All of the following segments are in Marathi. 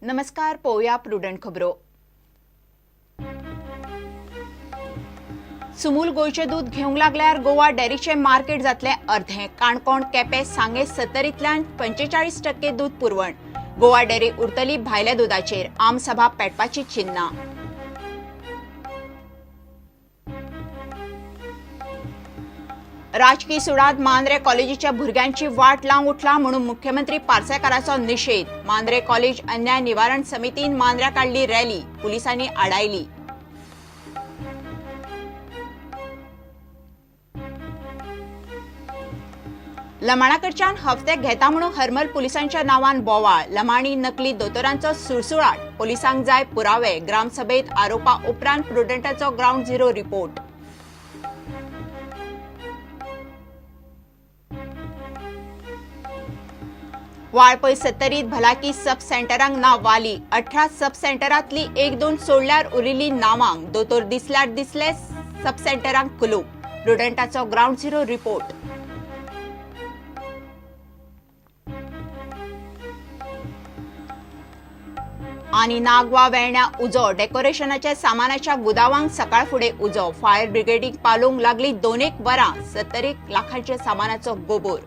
नमस्कार, पोया प्रुडंट खबरो। सुमूल गोयचे दूध घेवंक लागल्यार गोवा डेरीचे मार्केट जातले अर्धे। काणकोण, केपें, सांगे 70तल्यान 45% दूध पुरवण। गोवा डेरी उरतली भायल्या दुधाचेर। आमसभा पेटपाची चिन्ना। राजकी सुडात मांद्रे कॉलेजीच्या भुरग्यांची वाट लावंक उठला म्हणून मुख्यमंत्री पार्सेकाराचो निषेध। मांद्रे कॉलेज अन्याय निवारण समितीन मांद्र्या काढली रॅली, पुलिसांनी आडायली। लमाणाकडच्यान हफ्ते घेता म्हणून हरमल पुलिसांच्या नावान बोवाळ। लमाणी नकली दोतोरांचो सुळसुळाट, पुलिसांक जाय पुरावे। ग्रामसभेत आरोपा उपरांत प्रुडंटाचो ग्राउंड झिरो रिपोर्ट। वाळपय 70त भलाकी सब सेंटरांक नाव वाली। 18 सब सेंटरांतली 1-2 सोडल्यार उरिल्ली नावांक। दोतोर दिसल्यार दिसले, सब सेंटरांक कुलूप। प्रुडंटाचो ग्राउंड झिरो रिपोर्ट। आनी नागवा वेळण्या उजो। डेकोरेशनाच्या सामानाच्या गुदावांक सकाळ फुडें उजो। फायर ब्रिगेडीक पालोवंक लागली 2 वरां। 70 लाखांच्या सामानाचो गोबोर।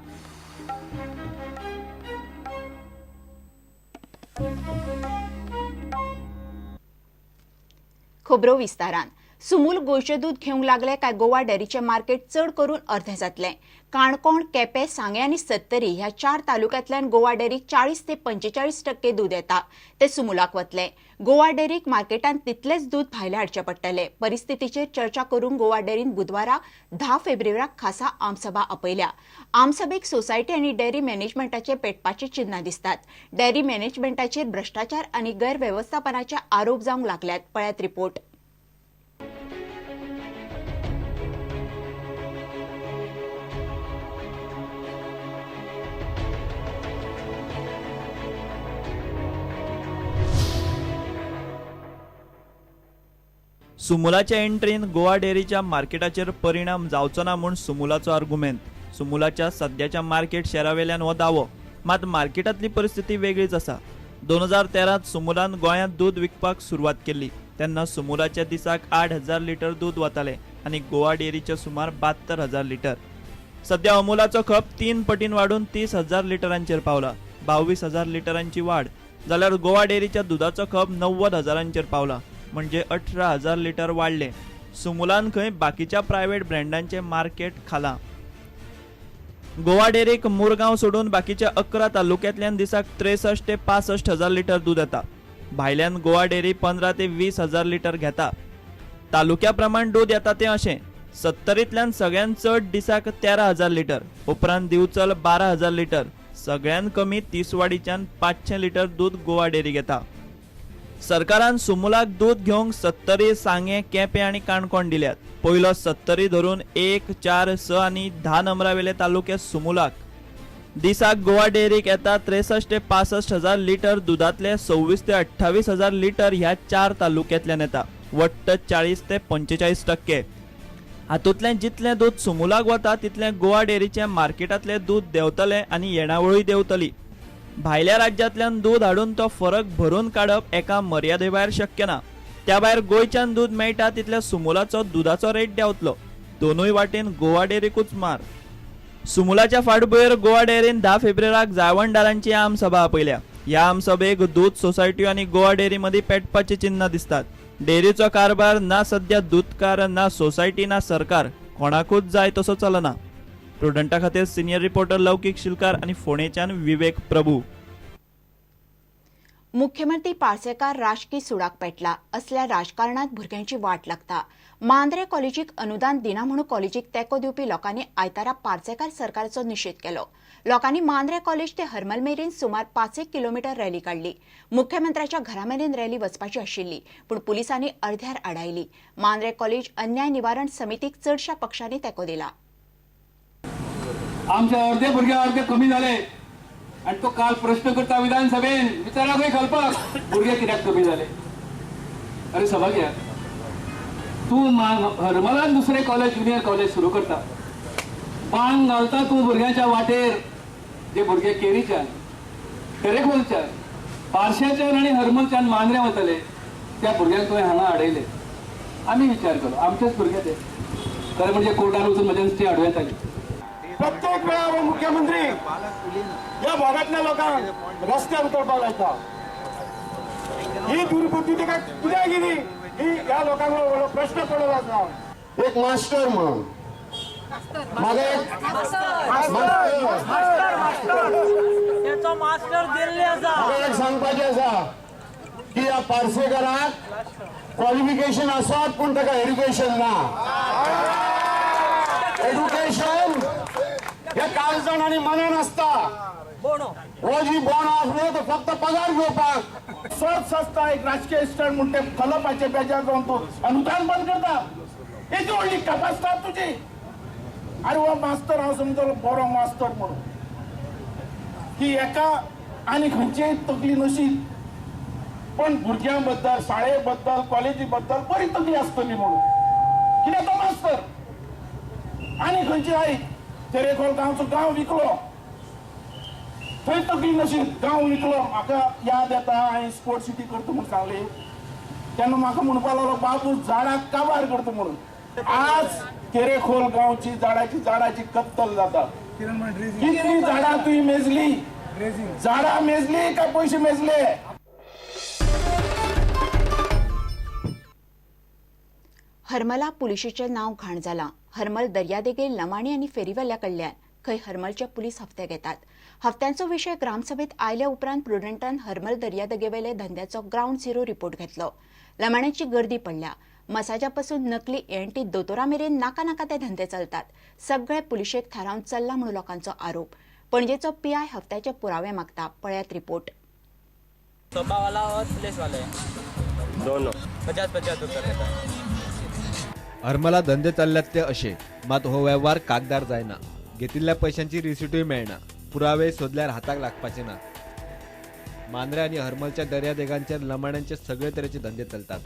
खबरो विस्तारान। सुमूल गोयचे दूध घेवंक लागले काय गोवा डेरीचे मार्केट चड करून अर्धे जातले। काणकोण, केपें, सांगे आनी 70 ह्या 4 तालुक्यांतल्यान गोवा डेरीक 40 ते 45% दूध येता ते सुमूलाक वतले। गोवा डेरीक मार्केटांत तितलेच दूध भायले हाडचे पडटले। परिस्थितीचेर चर्चा करूंक गोवा डेरीन बुधवारा 10 फेब्रुवाराक खासा आमसभा आपयल्या। आमसभेक सोसायटी आनी डेरी मॅनेजमेंटाचे पेटपाची चिन्हां दिसतात। डेरी मॅनेजमेंटाचेर भ्रष्टाचार आनी गैरव्यवस्थापनाचे आरोप जावंक लागल्यात। पळयात रिपोर्ट। सुमूलाच्या एंट्रीन गोवा डेरीच्या मार्केटाचेर परिणाम जावचो ना म्हूण सुमूलाचो आर्ग्युमेंट। सुमूलाच्या सद्याच्या मार्केट शेरावेल्यान हो दावो, मात मार्केटांतली परिस्थिती वेगळीच आसा। 2013त सुमूलान गोंयांत दूध विकपाक सुरवात केल्ली तेन्ना सुमूलाच्या दिसाक 8,000 लिटर दूध वताले आनी गोवा डेरीचे सुमार 72,000 लिटर। सध्या अमूलाचो खप 3 पटीन वाडून 30,000 लिटरांचेर पावला। 22,000 लिटरांची वाड जाल्यार गोवा डेरीच्या दुधाचो खप 90,000 पावला, म्हणजे 18,000 लिटर वाढले। सुमूलान खंय बाकीच्या प्रायव्हेट ब्रँडांचे मार्केट खाला। गोवा डेरीक मुरगांव सोडून बाकीच्या 11 तालुक्यांतल्यान दिसाक 63 ते 65,000 लिटर दूध येता। भायल्यान गोवा डेरी 15 ते 20,000 लिटर घेता। तालुक्या प्रमाण दूध येता ते अशें 70तल्यान सगळ्यात चड दिसाक 13,000 लिटर, उपरांत दिवचल 12,000 लिटर। सगळ्यात कमी तिसवाडीच्यान 500 लिटर दूध गोवा डेरी घेता। सरकारान सुमूलाक दूध घेवंक 70, सांगे, केपें आनी काणकोण दिल्यात। पयलो 70 धरून 1, 4, 6 आनी 10 नंबरावेले तालुके सुमूलाक। दिसाक गोवा डेरीक येता 63 ते 65,000 लिटर दुधांतले 26 ते 28,000 लिटर ह्या 4 तालुक्यांतल्यान येता, वट्ट 40 ते 45%। हातूंतलें जितलें दूध सुमूलाक वता तितलें गोवा डेरीचे मार्केटांतले दूध देंवतले आनी येणावळूय देंवतली। भायल्या राज्यांतल्यान दूध हाडून तो फरक भरून काडप एका मर्यादे भायर शक्य ना। त्या भायर गोंयच्यान दूध मेळटा तितल्या सुमूलाचो दुधाचो रेट देंवतलो। दोनूय वाटेन गोवा डेरीकूच मार। सुमूलाच्या फाटभुंयेर गोवा डेरीन 10 फेब्रुवाराक जायवणदारांची आमसभा आपयल्या। ह्या आमसभेक दूध सोसायटी आनी गोवा डेरी मदीं पेटपाची चिन्हां दिसतात। डेरीचो कारभार ना सध्या दूधकार, ना सोसायटी, ना सरकार कोणाकूच जाय तसो चलना। प्रुडंटा खातीर सिनियर रिपोर्टर लौकीक शिलकार आनी फोंडेच्यान विवेक प्रभू। मुख्यमंत्री पार्सेकार राजकी सुडाक पेटला। असल्या राजकारणात भुरग्यांची वाट लागता। मांद्रे कॉलेजीक अनुदान दिना म्हणून कॉलेजीक तेंको दिवपी लोकांनी आयतारा पार्सेकार सरकाराचो निषेध केलो। लोकांनी मांद्रे कॉलेज ते हरमल मेरेन सुमार 5 किलोमीटर रॅली काढली। मुख्यमंत्र्याच्या घरामेरेन रॅली वचपाची आशिल्ली, पूण पुलिसांनी अर्ध्यार आडायली। मांद्रे कॉलेज अन्याय निवारण समितीक चडशा पक्षांनी तेंको दिला। आमचे अर्धे भुरगे अर्धे कमी झाले आणि तो काल प्रश्न करता विधानसभेन विचाराक कळपाक भुरगे कित्याक कमी झाले। अरे सभाग्या, तू हरमलान दुसरे कॉलेज ज्युनियर कॉलेज सुरू करता, बांग घालता तू भुरग्यांच्या वाटेर जे भुरगे केरीच्यान, तेरेखोलच्यान पार्श्याच्यान आणि हरमलच्यान मांद्र्या वतले त्या भुरग्यांक तुवें हांगा हाडयले. आमी विचार केलो आमचेच भुरगे ते खरें म्हणजे कोर्टार वचून म्हज्यान स्टे हाडूं येताली. प्रत्येक वेळार हो मुख्यमंत्री या भागातल्या लोकांक रस्त्यार उतरपाक लायता. ही दुर्बुद्धी ताका कित्याक गेली ही ह्या लोकांक व्हडलो प्रश्न पडलो आसा. एक मास्टर म्हणून म्हाका एक सांगपाचें आसा की ह्या पार्सेकराक क्वॉलिफिकेशन आसात पूण ताका एड्युकेशन ना. एड्युकेशन हे काळजाण आणि मनान असता. हो जी बोण आसलो तो फक्त पगार घेवपाक स्वत संस्था एक राजकीय स्टँड म्हणून ते खलपाचे बेजार जावन तूं अनुदान बंद करता. हेची व्हडली कपासता तुजी. अरे हो मास्तर हांव समजलो बरो मास्तर म्हणून की एका आनी खंयचीय तकली नशीत पण भुरग्यां बद्दल शाळे बद्दल कॉलेजी बद्दल बरी तकली आसतली म्हणून कित्याक तो मास्तर. आनी खंयची आई तेरेखोल गांवचो गांव विकलो थंय तकली नशीब गांव विकलो. म्हाका याद येता हांवें स्पोर्ट्स सिटी करता म्हूण सांगली तेन्ना म्हाका म्हणपाक लागलो बाबू झाडाक काबार करता म्हणून. आज तेरेखोल गांवची झाडाची कत्तल जाता. कितली झाडां तुवें मेजली. झाडां मेजली काय पयशे मेजले. हरमला पुलिशेचें नांव घाण जालां. हरमल दर्यादेगेर लमाणी आनी फेरीवाल्या कडल्यान खंय हरमलचे पुलीस हप्ते घेतात. हप्त्यांचो विशय ग्रामसभेत आयल्या उपरांत प्रुडंटान हरमल दर्यादेगेवेले धंद्याचो ग्राउंड झिरो रिपोर्ट घेतलो. लमाण्यांची गर्दी पडल्या. मसाजा पासून नकली एंटी दोतोरा मेरेन नाका नाका ते धंदे चलतात. सगळे पुलिशेक थारावन चल्ला म्हणून लोकांचो आरोप. पणजेचो पीआय हप्त्याचे पुरावे मागता. पळयात रिपोर्ट. सोफा वाला और पुलिस वाले दोनों 50-50 उत्तर देता. हरमला धंदे चल्ल्यात ते अशे मात हो वेव्हार कागदार जायना. घेतिल्ल्या पैशांची रिसिटूय मेळना. पुरावे सोदल्यार हाताक लागपाचे ना. मांद्रे आनी हरमलच्या दर्यादेगांचेर लमाण्यांचे सगळे तरेचे धंदे चलतात.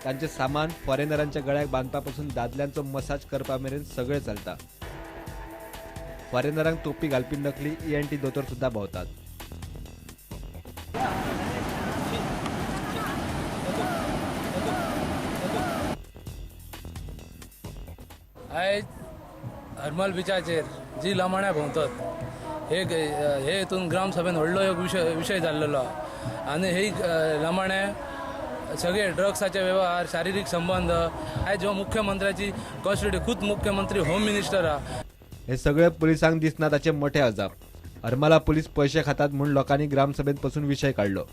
तांचे सामान फॉरेनरांच्या गळ्याक बांदपापासून दादल्यांचो मसाज करपा मेरेन सगळे चलता. फॉरेनरांक टोपी घालपी नकली ENT दोतोर सुद्धा भोंवतात. आयज हरमल बिचाचेर जी लमाण्या भोंवतात हे हितून ग्रामसभेन व्हडलो एक विशय जाल्लो. आनी हे लमाणे सगळे ड्रग्साचे वेव्हार शारिरीक संबंध आयज हो मुख्यमंत्र्याची कस्टडी खुद मुख्यमंत्री होम मिनिस्टर हा. हे सगळे पुलिसांक दिसना ताचे मोठे अजाप. हरमला पुलीस पैसे खातात म्हणून लोकांनी ग्रामसभेत पासून विषय काढलो.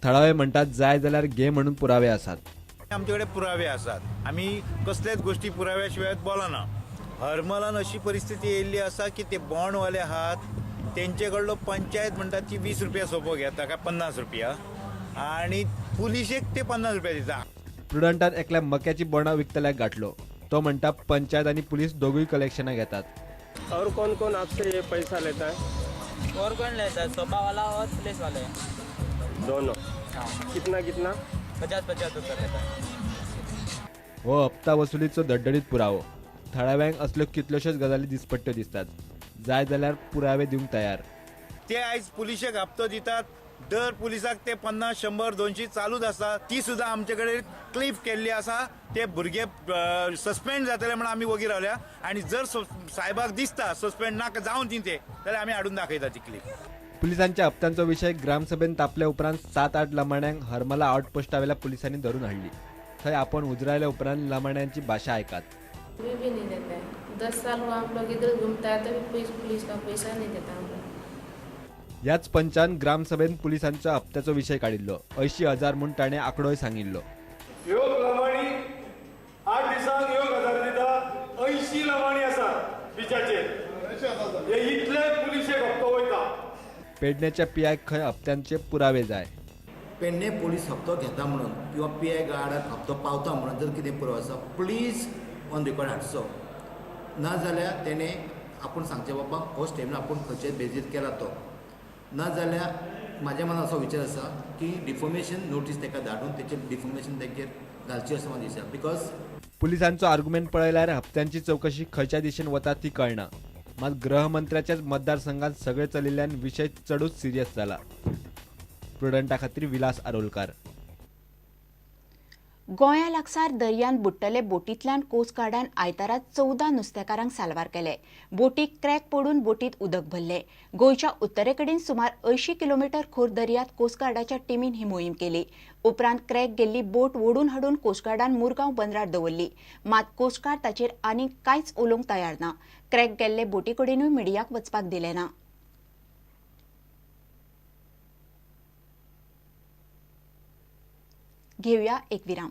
थळावे म्हणतात जाय जाल्यार घे म्हणून पुरावे आसात. आमच्याकडे पुरावे असतात. आम्ही कसलेच गोष्टी पुराव्याशिवाय बोलना. हरमलान अशी परिस्थिती येयल्ली आसा की ते बॉन्डवाले आहात तेंचे कडलो पंचायत म्हणतात ती 20 रुपया सोपो घेता काय 50 रुपया आणि पुलिशेक ते 50 रुपया दिता. प्रुडंटान एकल्या मक्याची बोंडा विकतल्याक गाठलो. तो म्हणटा पंचायत आणि पुलीस दोगूय कलेक्शनां घेतात. और कौन कौन आपसे ये पैसा लेता है? और कौन लेता है? सोफा वाला और पुलिस वाले दोनों कितना 50-50 उत्तर देता. हो हप्ता वसुलीचो धडधडीत पुरावो. थळाव्यांक असल्यो कितल्योशोच गजाली दिसपट्ट्यो दिसतात. जाय जाल्यार पुरावे दिवंक तयार. ते आयज पुलिशेक हप्तो दितात. दर पुलिसाक ते 50, 100, 200 चालूच आसा. ती सुद्धा आमच्याकडे क्लिप केल्ली आसा. ते भुरगे सस्पेंड जातले म्हणून आमी वगी रावल्या आणि जर साहेबाक दिसता सस्पेंड नाका जावन ती ते जाल्यार आमी हाडून दाखयता ती क्लिप. पुलिसांच्या हप्त्यांचो विषय ग्रामसभेत तापल्या उपरांत 7-8 लमाण्यांक हरमला आउटपोस्टावेल्या पुलिसांनी धरून हाडली. थंय आपण उजरायल्या उपरांत लमाण्यांची भाषा आयकात. भी नहीं देता है. 10 साल हुआ हम लोग इधर घूमता है तभी पुलिस का पैसा नहीं देता हम लोग. याच पंचान ग्रामसभेत पुलिसांच्या हप्त्याचो विषय काढिल्लो. 80,000 म्हणून ताणें आंकडोय सांगिल्लो. ह्यो लमाणी 8 दिसांक 1,000 दिता. 80 लमाणी आसा बिचाचेर. हे इतले पुलिशेक हप्तो वयता. पेडण्याच्या PI खंय हप्त्यांचे पुरावे जाय. पेडणे पोलीस हप्तो घेता म्हणून किंवा PI गार्डाक हप्तो पावता म्हणून जर कितें पुरावो आसा प्लीज ऑन रेकॉर्ड हाडचो. ना जाल्यार तेणे आपूण सांगचें बाबा हो स्टेटमेंट आपूण खंयचे बेजीर केला तो. ना जाल्यार म्हाज्या मनात असो विचार आसा की डिफॉमेशन नोटीस ताका धाडून तेचेर डिफॉमेशन ताचेर घालची असो म्हाजो विचार. बिकॉज पुलिसांचो आर्ग्युमेंट पळयल्यार हप्त्यांची चौकशी खंयच्या दिशेन वता ती कळना. मात गृहमंत्र्याच्याच मतदारसंघात सगळे चलिल्ल्यान विषय चडूच सिरियस जाला. प्रुडंटा खातीर विलास आरोलकार. गोंया लागसार दर्यान बुडटले बोटींतल्यान कोस्ट गार्डान आयतारात 14 नुस्तेकारांक साल्वार केले. बोटीक क्रॅक पडून बोटींत उदक भरले. गोंयच्या उत्तरेकडेन सुमार 80 किलोमीटर खोल दर्यांत कोस्ट गार्डाच्या टिमीन ही मोहीम केली. उपरांत क्रॅक गेल्ली बोट ओडून हाडून कोस्ट गार्डान मुरगांव बंदरार दवरली. मात कोस्ट गार्ड ताचेर आनीक कांयच उलोवंक तयार ना. क्रॅक गेल्ले बोटी कडेनूय मिडियाक वचपाक दिले ना. घेवया एक विराम.